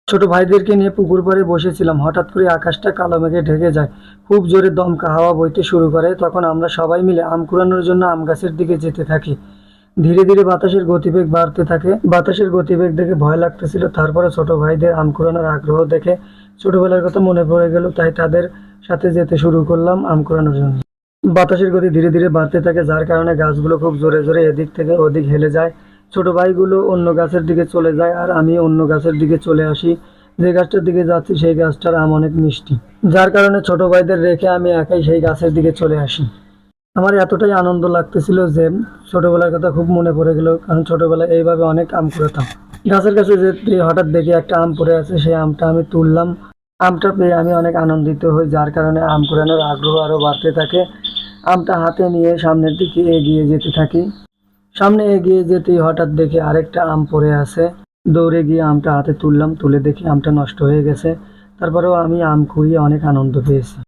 ছোট ভাইদেরকে নিয়ে পুকুর পাড়ে বসেছিলাম, হঠাৎ করে আকাশটা কালো মেঘে ঢেকে যায়। খুব জোরে দমকা হাওয়া বইতে শুরু করে। তখন আমরা সবাই মিলে আম কুড়ানোর জন্য আম গাছের দিকে যেতে থাকি। ধীরে ধীরে বাতাসের গতিবেগ বাড়তে থাকে। বাতাসের গতিবেগ দেখে ভয় লাগতেছিল, তারপরে ছোট ভাইদের আম কুড়ানোর আগ্রহ দেখে ছোটবেলার কথা মনে পড়ে গেল, তাই তাদের সাথে যেতে শুরু করলাম আম কুড়ানোর জন্য। বাতাসের গতি ধীরে ধীরে বাড়তে থাকে, যার কারণে গাছগুলো খুব জোরে জোরে এদিক থেকে ওদিক হেলে যায়। ছোট ভাইগুলো অন্য গাছের দিকে চলে যায় আর আমি অন্য গাছের দিকে চলে আসি। যে গাছটার দিকে যাচ্ছি সেই গাছটার আম অনেক মিষ্টি, যার কারণে ছোট ভাইদের রেখে আমি একাই সেই গাছের দিকে চলে আসি। আমার এতটাই আনন্দ লাগতেছিল যে ছোটবেলার কথা খুব মনে পড়ে গেল, কারণ ছোটবেলায় এইভাবে অনেক আম কুড়াতাম। গাছের কাছে যেতে হঠাৎ দেখি একটা আম পড়ে আছে, সেই আমটা আমি তুললাম। আমটা পেয়ে আমি অনেক আনন্দিত হই, যার কারণে আম কুড়ানোর আগ্রহ আরও বাড়তে থাকে। আমটা হাতে নিয়ে সামনের দিকে এগিয়ে যেতে থাকি। সামনে এগিয়ে যেতেই হঠাৎ দেখি আরেকটা আম পড়ে আছে। দৌড়ে গিয়ে আমটা হাতে তুললাম, তুলে দেখি আমটা নষ্ট হয়ে গেছে। তারপরেও আমি আম কুড়িয়ে অনেক আনন্দ পেয়েছি।